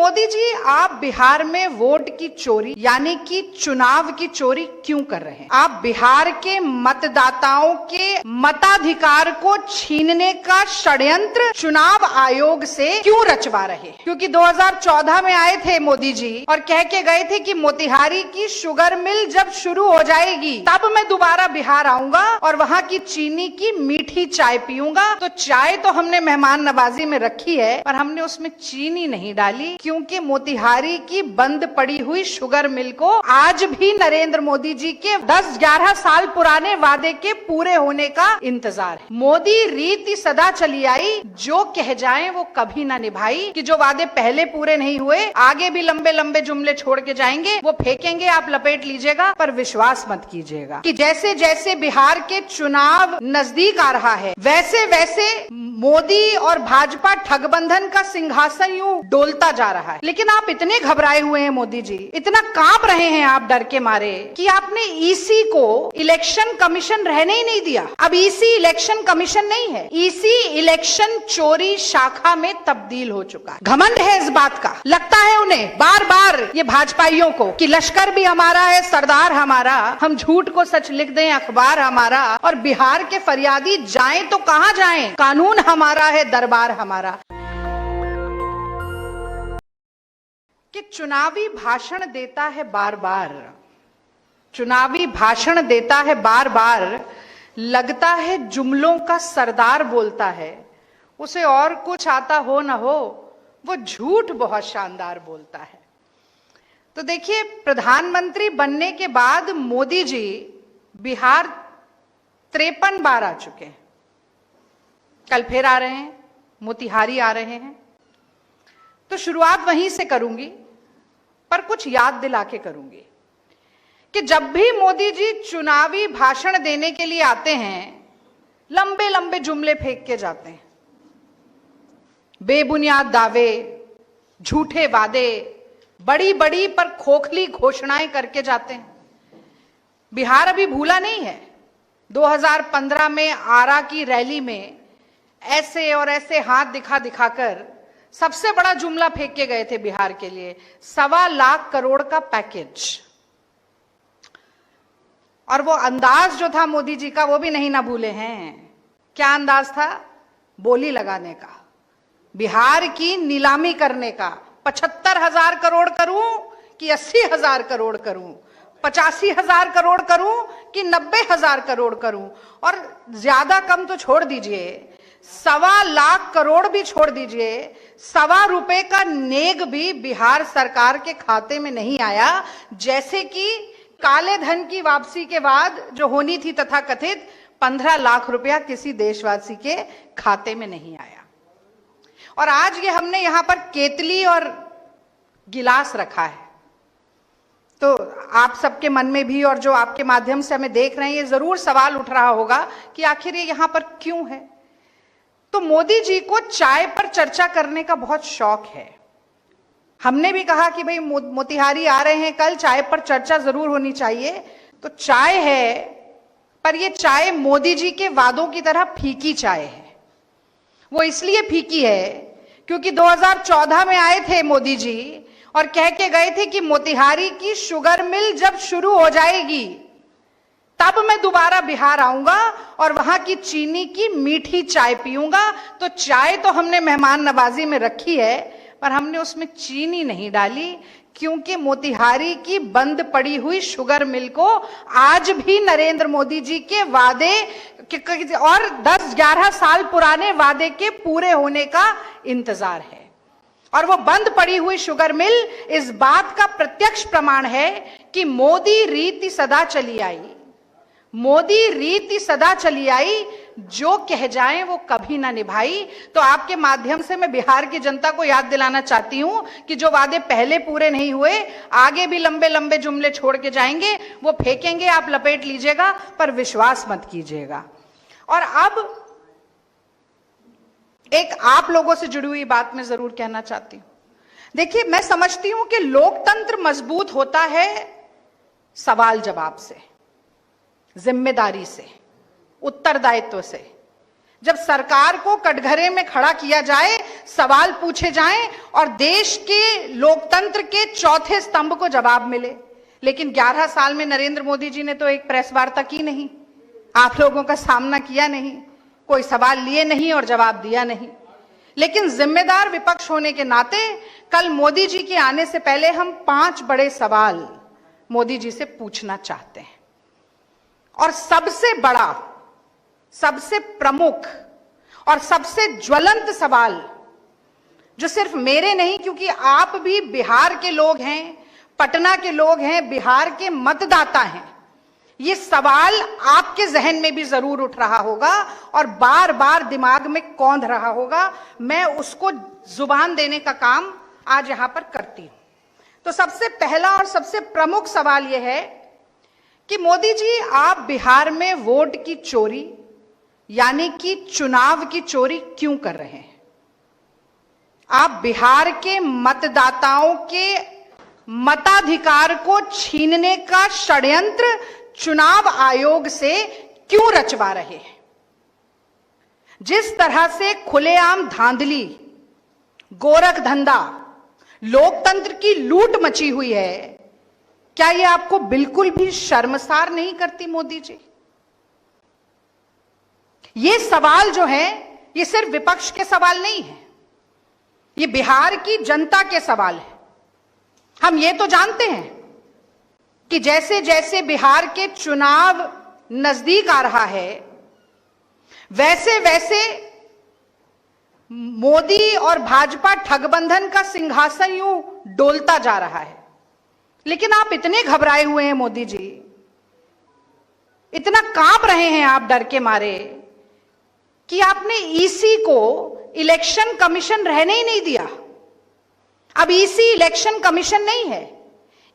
मोदी जी, आप बिहार में वोट की चोरी यानी कि चुनाव की चोरी क्यों कर रहे हैं? आप बिहार के मतदाताओं के मताधिकार को छीनने का षड्यंत्र चुनाव आयोग से क्यों रचवा रहे हैं? क्योंकि 2014 में आए थे मोदी जी और कह के गए थे कि मोतिहारी की शुगर मिल जब शुरू हो जाएगी तब मैं दोबारा बिहार आऊंगा और वहां की चीनी की मीठी चाय पीऊंगा। तो चाय तो हमने मेहमान नवाजी में रखी है, पर हमने उसमें चीनी नहीं डाली, क्योंकि मोतिहारी की बंद पड़ी हुई शुगर मिल को आज भी नरेंद्र मोदी जी के 10-11 साल पुराने वादे के पूरे होने का इंतजार है। मोदी रीति सदा चली आई, जो कह जाएं वो कभी ना निभाई, कि जो वादे पहले पूरे नहीं हुए आगे भी लंबे लंबे जुमले छोड़ के जाएंगे, वो फेंकेंगे, आप लपेट लीजिएगा, पर विश्वास मत कीजिएगा कि जैसे जैसे बिहार के चुनाव नजदीक आ रहा है वैसे वैसे मोदी और भाजपा ठगबंधन का सिंहासन यूं डोलता जा रहा है। लेकिन आप इतने घबराए हुए हैं मोदी जी, इतना कांप रहे हैं आप डर के मारे कि आपने ईसी को इलेक्शन कमीशन रहने ही नहीं दिया। अब ईसी इलेक्शन कमीशन नहीं है, ईसी इलेक्शन चोरी शाखा में तब्दील हो चुका है। घमंड है इस बात का, लगता है उन्हें बार बार ये भाजपाइयों को कि लश्कर भी हमारा है, सरदार हमारा, हम झूठ को सच लिख दें, अखबार हमारा, और बिहार के फरियादी जाएं तो कहां जाएं, कानून हमारा है, दरबार हमारा। कि चुनावी भाषण देता है बार बार, चुनावी भाषण देता है बार बार, लगता है जुमलों का सरदार बोलता है, उसे और कुछ आता हो ना हो, वो झूठ बहुत शानदार बोलता है। तो देखिए, प्रधानमंत्री बनने के बाद मोदी जी बिहार 53 बार आ चुके हैं, कल फिर आ रहे हैं, मोतिहारी आ रहे हैं। तो शुरुआत वहीं से करूंगी, पर कुछ याद दिला के करूंगी कि जब भी मोदी जी चुनावी भाषण देने के लिए आते हैं, लंबे लंबे जुमले फेंक के जाते हैं, बेबुनियाद दावे, झूठे वादे, बड़ी बड़ी पर खोखली घोषणाएं करके जाते हैं। बिहार अभी भूला नहीं है, 2015 में आरा की रैली में ऐसे और ऐसे हाथ दिखा दिखाकर सबसे बड़ा जुमला फेंक के गए थे बिहार के लिए, 1.25 लाख करोड़ का पैकेज। और वो अंदाज जो था मोदी जी का, वो भी नहीं ना भूले हैं। क्या अंदाज था? बोली लगाने का, बिहार की नीलामी करने का। 75,000 करोड़ करूं कि 80,000 करोड़ करूं, 85,000 करोड़ करूं कि 90,000 करोड़ करूं, और ज्यादा कम तो छोड़ दीजिए, 1.25 लाख करोड़ भी छोड़ दीजिए, ₹1.25 का नेग भी बिहार सरकार के खाते में नहीं आया। जैसे कि काले धन की वापसी के बाद जो होनी थी तथाकथित 15 लाख रुपया किसी देशवासी के खाते में नहीं आया। और आज ये हमने यहां पर केतली और गिलास रखा है, तो आप सबके मन में भी और जो आपके माध्यम से हमें देख रहे हैं, ये जरूर सवाल उठ रहा होगा कि आखिर ये यहां पर क्यों है। तो मोदी जी को चाय पर चर्चा करने का बहुत शौक है। हमने भी कहा कि भाई मोतिहारी आ रहे हैं कल, चाय पर चर्चा जरूर होनी चाहिए। तो चाय है, पर ये चाय मोदी जी के वादों की तरह फीकी चाय है। वो इसलिए फीकी है क्योंकि 2014 में आए थे मोदी जी और कह के गए थे कि मोतिहारी की शुगर मिल जब शुरू हो जाएगी तब मैं दोबारा बिहार आऊंगा और वहां की चीनी की मीठी चाय पीऊंगा। तो चाय तो हमने मेहमान नवाजी में रखी है, पर हमने उसमें चीनी नहीं डाली, क्योंकि मोतिहारी की बंद पड़ी हुई शुगर मिल को आज भी नरेंद्र मोदी जी के वादे और 10-11 साल पुराने वादे के पूरे होने का इंतजार है। और वो बंद पड़ी हुई शुगर मिल इस बात का प्रत्यक्ष प्रमाण है कि मोदी रीति सदा चली आई, मोदी रीति सदा चली आई, जो कह जाएं वो कभी ना निभाई। तो आपके माध्यम से मैं बिहार की जनता को याद दिलाना चाहती हूं कि जो वादे पहले पूरे नहीं हुए आगे भी लंबे लंबे जुमले छोड़ के जाएंगे, वो फेंकेंगे, आप लपेट लीजिएगा, पर विश्वास मत कीजिएगा। और अब एक आप लोगों से जुड़ी हुई बात मैं जरूर कहना चाहती हूं। देखिए, मैं समझती हूं कि लोकतंत्र मजबूत होता है सवाल जवाब से, जिम्मेदारी से, उत्तरदायित्व से। जब सरकार को कटघरे में खड़ा किया जाए, सवाल पूछे जाएं और देश के लोकतंत्र के चौथे स्तंभ को जवाब मिले। लेकिन 11 साल में नरेंद्र मोदी जी ने तो एक प्रेस वार्ता की नहीं, आप लोगों का सामना किया नहीं, कोई सवाल लिए नहीं और जवाब दिया नहीं। लेकिन जिम्मेदार विपक्ष होने के नाते कल मोदी जी के आने से पहले हम 5 बड़े सवाल मोदी जी से पूछना चाहते हैं। और सबसे बड़ा, सबसे प्रमुख और सबसे ज्वलंत सवाल, जो सिर्फ मेरे नहीं, क्योंकि आप भी बिहार के लोग हैं, पटना के लोग हैं, बिहार के मतदाता हैं, ये सवाल आपके जहन में भी जरूर उठ रहा होगा और बार बार दिमाग में कौंध रहा होगा। मैं उसको जुबान देने का काम आज यहां पर करती हूं। तो सबसे पहला और सबसे प्रमुख सवाल यह है कि मोदी जी, आप बिहार में वोट की चोरी यानी कि चुनाव की चोरी क्यों कर रहे हैं? आप बिहार के मतदाताओं के मताधिकार को छीनने का षड्यंत्र चुनाव आयोग से क्यों रचवा रहे हैं? जिस तरह से खुलेआम धांधली, गोरख धंधा, लोकतंत्र की लूट मची हुई है, क्या यह आपको बिल्कुल भी शर्मसार नहीं करती मोदी जी? ये सवाल जो है, ये सिर्फ विपक्ष के सवाल नहीं है, ये बिहार की जनता के सवाल है। हम ये तो जानते हैं कि जैसे जैसे बिहार के चुनाव नजदीक आ रहा है, वैसे वैसे मोदी और भाजपा ठगबंधन का सिंहासन यूं डोलता जा रहा है। लेकिन आप इतने घबराए हुए हैं मोदी जी, इतना कांप रहे हैं आप डर के मारे कि आपने ईसी को इलेक्शन कमीशन रहने ही नहीं दिया। अब ईसी इलेक्शन कमीशन नहीं है,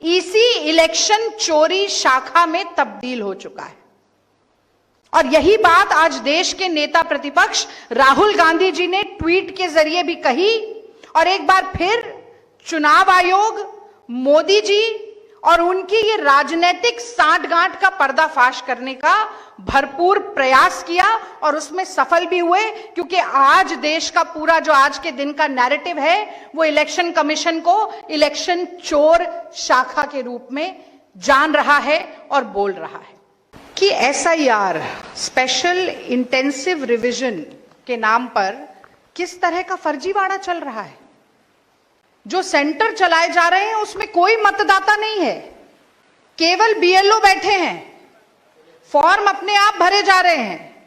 ईसी इलेक्शन चोरी शाखा में तब्दील हो चुका है। और यही बात आज देश के नेता प्रतिपक्ष राहुल गांधी जी ने ट्वीट के जरिए भी कही और एक बार फिर चुनाव आयोग, मोदी जी और उनकी ये राजनीतिक सांठगांठ का पर्दाफाश करने का भरपूर प्रयास किया और उसमें सफल भी हुए। क्योंकि आज देश का पूरा जो आज के दिन का नैरेटिव है, वो इलेक्शन कमीशन को इलेक्शन चोर शाखा के रूप में जान रहा है और बोल रहा है कि एसआईआर, स्पेशल इंटेंसिव रिवीजन के नाम पर किस तरह का फर्जीवाड़ा चल रहा है। जो सेंटर चलाए जा रहे हैं उसमें कोई मतदाता नहीं है, केवल बीएलओ बैठे हैं, फॉर्म अपने आप भरे जा रहे हैं।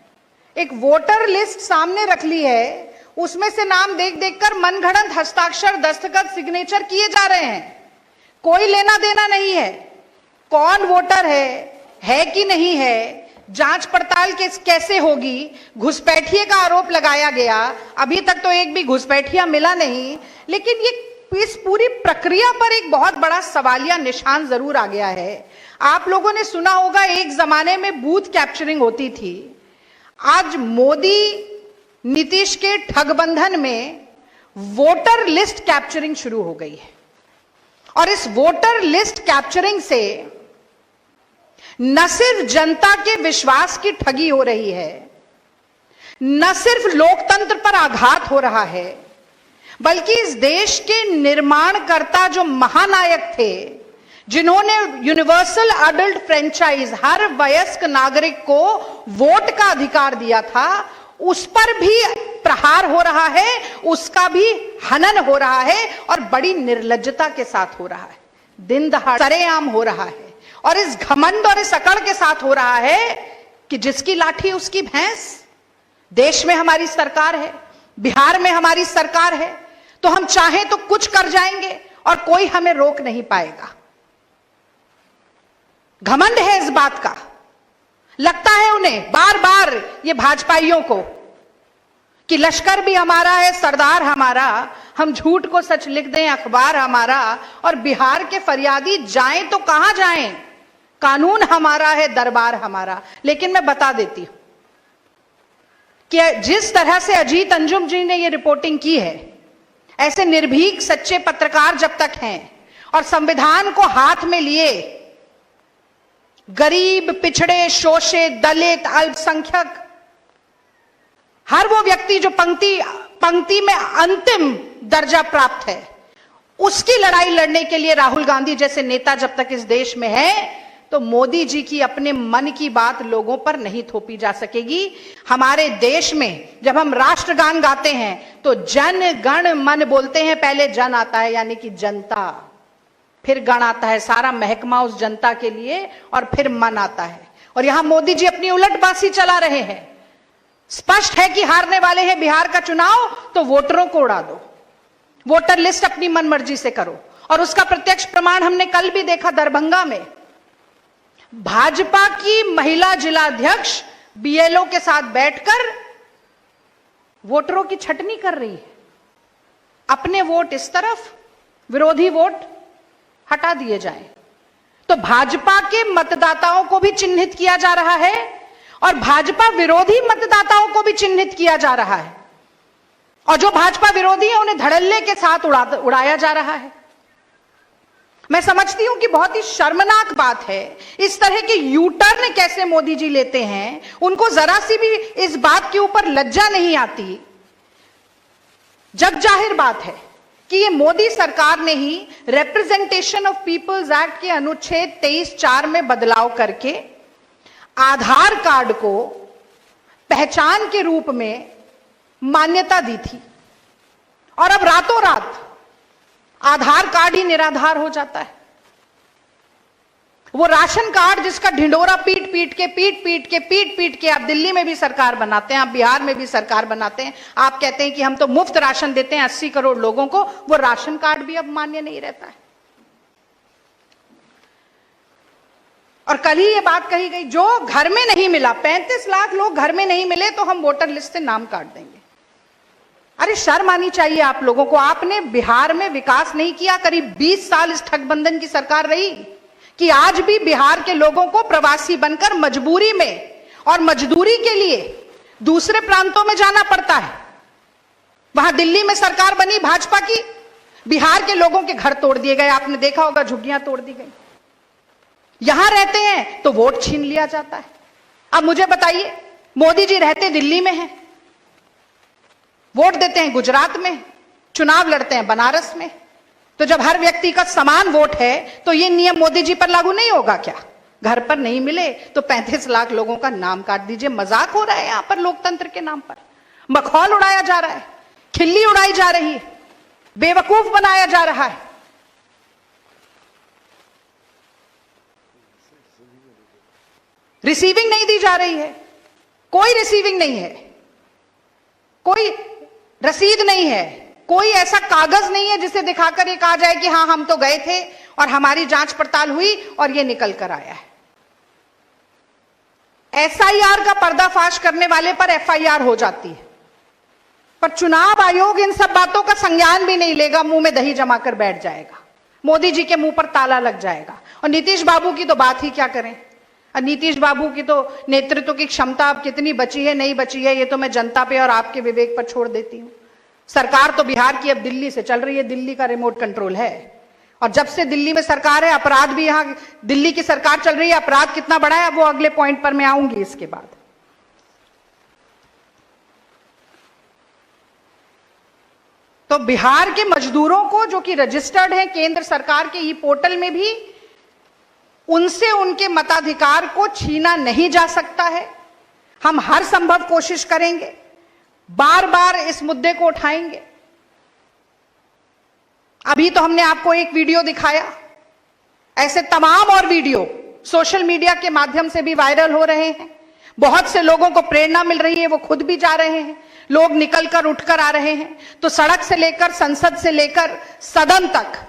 एक वोटर लिस्ट सामने रख ली है, उसमें से नाम देख देखकर मनगढ़ंत हस्ताक्षर, दस्तखत, सिग्नेचर किए जा रहे हैं। कोई लेना देना नहीं है, कौन वोटर है कि नहीं है, जांच पड़ताल कैसे होगी। घुसपैठिए का आरोप लगाया गया, अभी तक तो एक भी घुसपैठिया मिला नहीं। लेकिन ये इस पूरी प्रक्रिया पर एक बहुत बड़ा सवालिया निशान जरूर आ गया है। आप लोगों ने सुना होगा, एक जमाने में बूथ कैप्चरिंग होती थी। आज मोदी नीतीश के ठगबंधन में वोटर लिस्ट कैप्चरिंग शुरू हो गई है। और इस वोटर लिस्ट कैप्चरिंग से न सिर्फ जनता के विश्वास की ठगी हो रही है, न सिर्फ लोकतंत्र पर आघात हो रहा है, बल्कि इस देश के निर्माणकर्ता जो महानायक थे, जिन्होंने यूनिवर्सल अडल्ट फ्रेंचाइज, हर वयस्क नागरिक को वोट का अधिकार दिया था, उस पर भी प्रहार हो रहा है, उसका भी हनन हो रहा है और बड़ी निर्लज्जता के साथ हो रहा है, दिन दहाड़े सरेआम हो रहा है। और इस घमंड और इस अकड़ के साथ हो रहा है कि जिसकी लाठी उसकी भैंस। देश में हमारी सरकार है, बिहार में हमारी सरकार है, तो हम चाहें तो कुछ कर जाएंगे और कोई हमें रोक नहीं पाएगा। घमंड है इस बात का। लगता है उन्हें बार बार, ये भाजपाइयों को, कि लश्कर भी हमारा है, सरदार हमारा, हम झूठ को सच लिख दें, अखबार हमारा, और बिहार के फरियादी जाएं तो कहां जाएं, कानून हमारा है, दरबार हमारा। लेकिन मैं बता देती हूं कि जिस तरह से अजीत अंजुम जी ने ये रिपोर्टिंग की है, ऐसे निर्भीक सच्चे पत्रकार जब तक हैं और संविधान को हाथ में लिए गरीब, पिछड़े, शोषित, दलित, अल्पसंख्यक हर वो व्यक्ति जो पंक्ति में अंतिम दर्जा प्राप्त है, उसकी लड़ाई लड़ने के लिए राहुल गांधी जैसे नेता जब तक इस देश में है, तो मोदी जी की अपने मन की बात लोगों पर नहीं थोपी जा सकेगी। हमारे देश में जब हम राष्ट्रगान गाते हैं तो जन गण मन बोलते हैं, पहले जन आता है यानी कि जनता, फिर गण आता है, सारा महकमा उस जनता के लिए, और फिर मन आता है। और यहां मोदी जी अपनी उलटबाजी चला रहे हैं। स्पष्ट है कि हारने वाले हैं बिहार का चुनाव, तो वोटरों को उड़ा दो, वोटर लिस्ट अपनी मनमर्जी से करो। और उसका प्रत्यक्ष प्रमाण हमने कल भी देखा दरभंगा में। भाजपा की महिला जिलाध्यक्ष बीएलओ के साथ बैठकर वोटरों की छटनी कर रही है। अपने वोट इस तरफ, विरोधी वोट हटा दिए जाएं। तो भाजपा के मतदाताओं को भी चिन्हित किया जा रहा है और भाजपा विरोधी मतदाताओं को भी चिन्हित किया जा रहा है, और जो भाजपा विरोधी है उन्हें धड़ल्ले के साथ उड़ाया जा रहा है। मैं समझती हूं कि बहुत ही शर्मनाक बात है, इस तरह के यू टर्न कैसे मोदी जी लेते हैं। उनको जरा सी भी इस बात के ऊपर लज्जा नहीं आती। जग जाहिर बात है कि ये मोदी सरकार ने ही रिप्रेजेंटेशन ऑफ पीपल्स एक्ट के अनुच्छेद 23(4) में बदलाव करके आधार कार्ड को पहचान के रूप में मान्यता दी थी, और अब रातों रात आधार कार्ड ही निराधार हो जाता है। वो राशन कार्ड जिसका ढिंडोरा पीट पीट के आप दिल्ली में भी सरकार बनाते हैं, आप बिहार में भी सरकार बनाते हैं, आप कहते हैं कि हम तो मुफ्त राशन देते हैं 80 करोड़ लोगों को, वो राशन कार्ड भी अब मान्य नहीं रहता है। और कल ही ये बात कही गई, जो घर में नहीं मिला, 35 लाख लोग घर में नहीं मिले तो हम वोटर लिस्ट से नाम काट देंगे। अरे शर्म आनी चाहिए आप लोगों को। आपने बिहार में विकास नहीं किया। करीब 20 साल इस ठगबंधन की सरकार रही कि आज भी बिहार के लोगों को प्रवासी बनकर मजबूरी में और मजदूरी के लिए दूसरे प्रांतों में जाना पड़ता है। वहां दिल्ली में सरकार बनी भाजपा की, बिहार के लोगों के घर तोड़ दिए गए, आपने देखा होगा, झुग्गियां तोड़ दी गई। यहां रहते हैं तो वोट छीन लिया जाता है। अब मुझे बताइए, मोदी जी रहते दिल्ली में हैं, वोट देते हैं गुजरात में, चुनाव लड़ते हैं बनारस में, तो जब हर व्यक्ति का समान वोट है तो ये नियम मोदी जी पर लागू नहीं होगा क्या? घर पर नहीं मिले तो 35 लाख लोगों का नाम काट दीजिए। मजाक हो रहा है यहां पर लोकतंत्र के नाम पर। मखौल उड़ाया जा रहा है, खिल्ली उड़ाई जा रही है, बेवकूफ बनाया जा रहा है। रिसीविंग नहीं दी जा रही है, कोई रिसीविंग नहीं है, कोई रसीद नहीं है, कोई ऐसा कागज नहीं है जिसे दिखाकर ये कहा जाए कि हां हम तो गए थे और हमारी जांच पड़ताल हुई और ये निकल कर आया है। एसआईआर का पर्दाफाश करने वाले पर एफआईआर हो जाती है, पर चुनाव आयोग इन सब बातों का संज्ञान भी नहीं लेगा, मुंह में दही जमा कर बैठ जाएगा, मोदी जी के मुंह पर ताला लग जाएगा। और नीतीश बाबू की तो बात ही क्या करें। नीतीश बाबू की तो नेतृत्व की क्षमता अब कितनी बची है नहीं बची है, ये तो मैं जनता पे और आपके विवेक पर छोड़ देती हूं। सरकार तो बिहार की अब दिल्ली से चल रही है, दिल्ली का रिमोट कंट्रोल है, और जब से दिल्ली में सरकार है अपराध भी यहां दिल्ली की सरकार चल रही है। अपराध कितना बड़ा है वो अगले पॉइंट पर मैं आऊंगी इसके बाद। तो बिहार के मजदूरों को जो कि रजिस्टर्ड हैं केंद्र सरकार के ई पोर्टल में भी, उनसे उनके मताधिकार को छीना नहीं जा सकता है। हम हर संभव कोशिश करेंगे, बार बार इस मुद्दे को उठाएंगे। अभी तो हमने आपको एक वीडियो दिखाया, ऐसे तमाम और वीडियो सोशल मीडिया के माध्यम से भी वायरल हो रहे हैं। बहुत से लोगों को प्रेरणा मिल रही है, वो खुद भी जा रहे हैं, लोग निकलकर उठकर आ रहे हैं। तो सड़क से लेकर संसद से लेकर सदन तक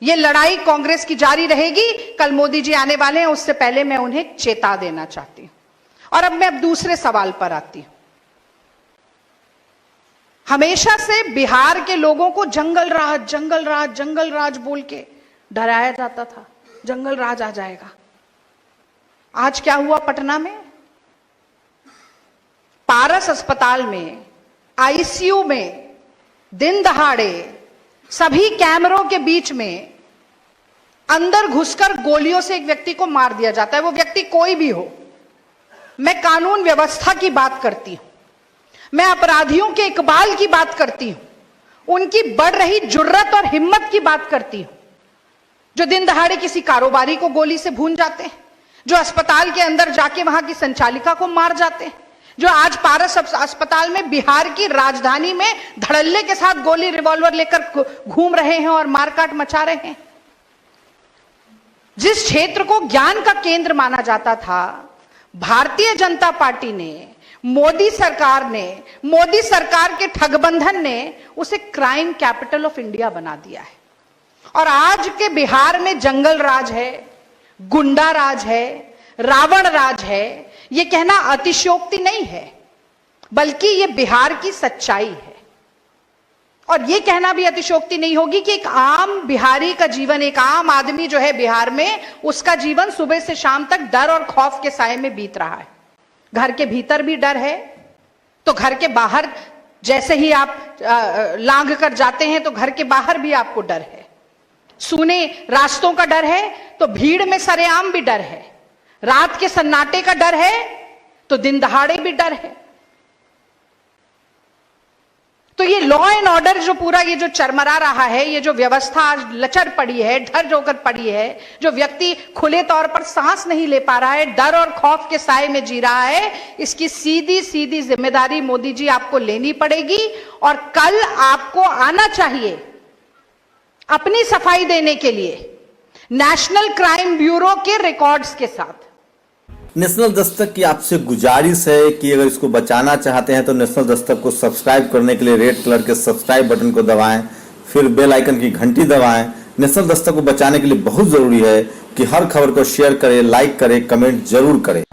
ये लड़ाई कांग्रेस की जारी रहेगी। कल मोदी जी आने वाले हैं, उससे पहले मैं उन्हें चेता देना चाहती हूं। और अब मैं दूसरे सवाल पर आती हूं। हमेशा से बिहार के लोगों को जंगल राज जंगल राज जंगल राज बोल के डराया जाता था, जंगल राज आ जाएगा। आज क्या हुआ पटना में? पारस अस्पताल में आईसीयू में दिन दहाड़े सभी कैमरों के बीच में अंदर घुसकर गोलियों से एक व्यक्ति को मार दिया जाता है। वो व्यक्ति कोई भी हो, मैं कानून व्यवस्था की बात करती हूं। मैं अपराधियों के इकबाल की बात करती हूं, उनकी बढ़ रही जुर्रत और हिम्मत की बात करती हूं, जो दिन दहाड़े किसी कारोबारी को गोली से भून जाते हैं, जो अस्पताल के अंदर जाके वहां की संचालिका को मार जाते हैं, जो आज पारस अस्पताल में बिहार की राजधानी में धड़ल्ले के साथ गोली रिवॉल्वर लेकर घूम रहे हैं और मारकाट मचा रहे हैं। जिस क्षेत्र को ज्ञान का केंद्र माना जाता था, भारतीय जनता पार्टी ने, मोदी सरकार ने, मोदी सरकार के ठगबंधन ने उसे क्राइम कैपिटल ऑफ इंडिया बना दिया है। और आज के बिहार में जंगल राज है, गुंडा राज है, रावण राज है। यह कहना अतिशयोक्ति नहीं है, बल्कि यह बिहार की सच्चाई है। और यह कहना भी अतिशयोक्ति नहीं होगी कि एक आम बिहारी का जीवन, एक आम आदमी जो है बिहार में, उसका जीवन सुबह से शाम तक डर और खौफ के साए में बीत रहा है। घर के भीतर भी डर है, तो घर के बाहर जैसे ही आप लांघ कर जाते हैं तो घर के बाहर भी आपको डर है। सूने रास्तों का डर है तो भीड़ में सरेआम भी डर है। रात के सन्नाटे का डर है तो दिन दहाड़े भी डर है। तो ये लॉ एंड ऑर्डर जो पूरा ये जो चरमरा रहा है, ये जो व्यवस्था आज लचर पड़ी है, ढर होकर पड़ी है, जो व्यक्ति खुले तौर पर सांस नहीं ले पा रहा है, डर और खौफ के साए में जी रहा है, इसकी सीधी सीधी जिम्मेदारी मोदी जी आपको लेनी पड़ेगी। और कल आपको आना चाहिए अपनी सफाई देने के लिए नेशनल क्राइम ब्यूरो के रिकॉर्ड्स के साथ। नेशनल दस्तक की आपसे गुजारिश है कि अगर इसको बचाना चाहते हैं तो नेशनल दस्तक को सब्सक्राइब करने के लिए रेड कलर के सब्सक्राइब बटन को दबाएं, फिर बेल आइकन की घंटी दबाएं। नेशनल दस्तक को बचाने के लिए बहुत जरूरी है कि हर खबर को शेयर करें, लाइक करें, कमेंट जरूर करें।